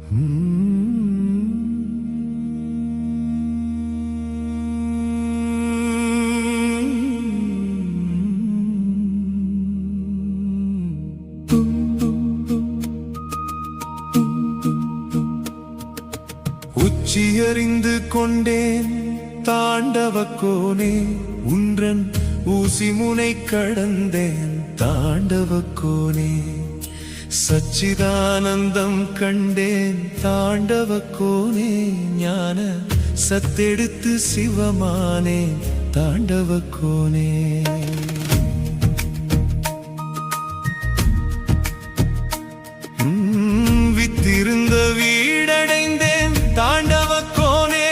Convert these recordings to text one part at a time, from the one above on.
உச்சியறிந்து கொண்டேன் தாண்டவக்கோனே, உன்றன் ஊசி முனை கடந்தேன் தாண்டவக்கோனே. சச்சிதானந்தம் கண்டேன் தாண்டவக்கோனே, ஞான சத்தெடுத்து சிவமானே தாண்டவக்கோனே. வித்திருந்த வீடடைந்தேன் தாண்டவக்கோனே,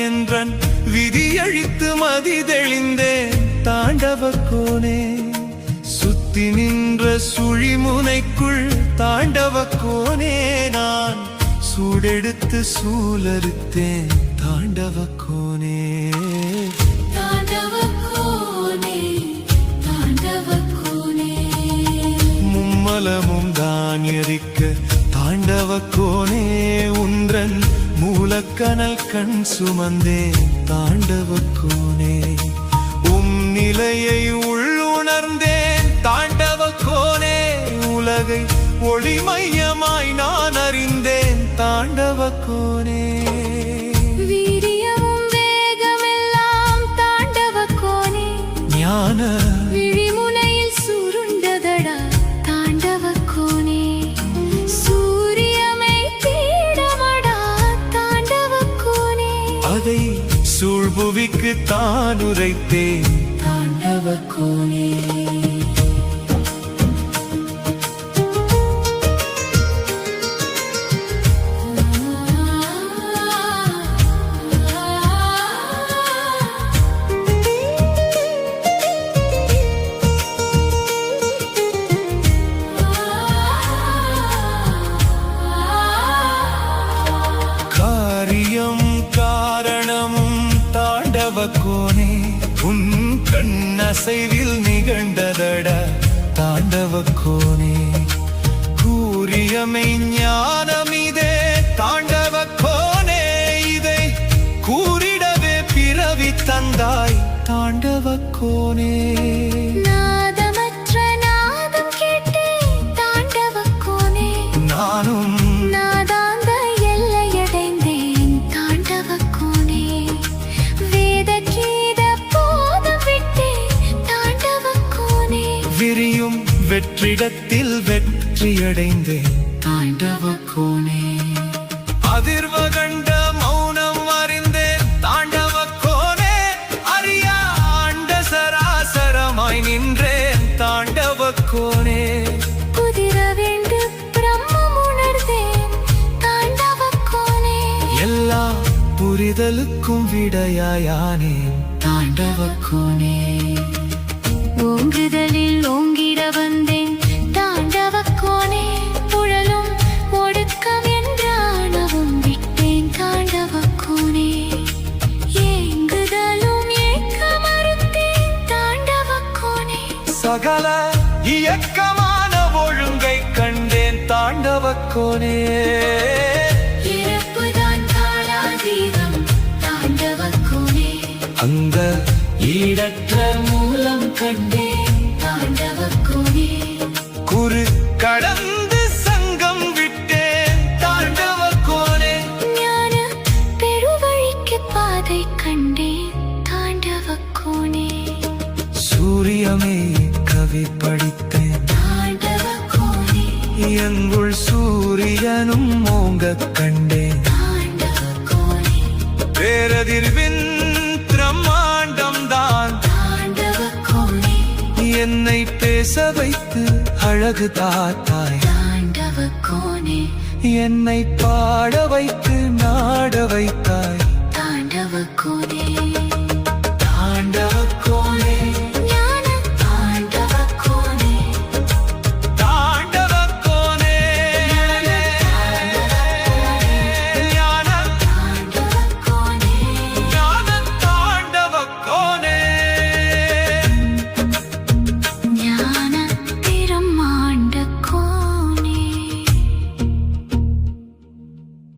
என்றன் விதியழித்து மதி தெளிந்தேன் தாண்டவக்கோனே. சுத்தி நின்ற சுழிமுனைக்குள் தாண்டவக்கோனே, நான் சூடெடுத்து சூலறுத்தேன் தாண்டவக்கோனே. மும்மலமும் தான் எரிக்க தாண்டவக்கோனே, உன்றன் மூலக்கனல் கண் சுமந்தேன் தாண்டவக்கோனே. நிலையை உள்ளுணர்ந்தேன் தாண்டவக்கோனே, உலகை ஒளிமையமாய் நான் அறிந்தேன் தாண்டவக்கோனே. வீரியமும் வேகமெல்லாம் தாண்டவக்கோனே, ஞான விழிமுனையில் சுருண்டதடா தாண்டவக்கோனே. சூரியமை பீடமடா தாண்டவக்கோனே, அதை சூழ்புவிக்கு தான் உரைத்தேன் தாண்டவக்கோனே. காரியம் காரணமும் தாண்டவக்கோனே, உன் கண்ணசைவில் நிகழ்ந்ததட தாண்டவக்கோனே. கூரியமை ஞானமிதே தாண்டவக்கோனே, இதை கூறிடவே பிறவி தந்தாய் தாண்டவக்கோனே. நாதமற்ற நாதம் கேட்டேன் தாண்டவக்கோனே, நானும் நாதாந்த எல்லையடைந்தேன் தாண்டவக்கோனே. வேத கீத போதம் விட்டேன் தாண்டவக்கோனே, விரியும் வெற்றிடத்தில் வெற்றியடைந்தேன் தாண்டவக்கோனே. அதிர்வ கண்ட மௌனம் அறிந்தேன் தாண்டவக்கோனே, அறியா ஆண்ட சராசரமாய் நின்றேன் தாண்டவக்கோனே. புதிர வேண்டு பிரம்மம் உணர்ந்தேன் தாண்டவக்கோனே, எல்லா புரிதலுக்கும் விடையாயானேன் தாண்டவக்கோனே. ஓங்குதலில் ஓங்கிட வந்தேன் தாண்டவக்கோனே, புழலும் ஒடுக்கம் என்றானவும் விட்டேன் தாண்டவக்கோனே. ஏங்குதலும் ஏக்க மறுத்தேன் தாண்டவக்கோனே, சகல இயக்கமான ஒழுங்கை கண்டேன் தாண்டவக்கோனே. இறப்புதான் காலாதீதம் தாண்டவக்கோனே, அந்த ஈடற்ற மூலம் கண்டேன் தாண்டவக்கோனே. குரு கடந்து சங்கம் விட்டேன் தாண்டவக்கோனே. ஞான பெருவழிக்கு பாதை கண்டேன் தாண்டவக்கோனே. சூரியமே கவி படித்தேன் தாண்டவக்கோனே, எங்குள் சூரியனும் ஓங்க கண்டேன் தாண்டவக்கோனே. பேரதிர்வின் பிரம்மாண்டம் தான் தாண்டவக்கோனே, என்னை பேச வைத்து அழகு தாத்தாய் தாண்டவக்கோனே. என்னை பாட வைத்து நாட வைத்தாய் தாண்டவக்கோனே.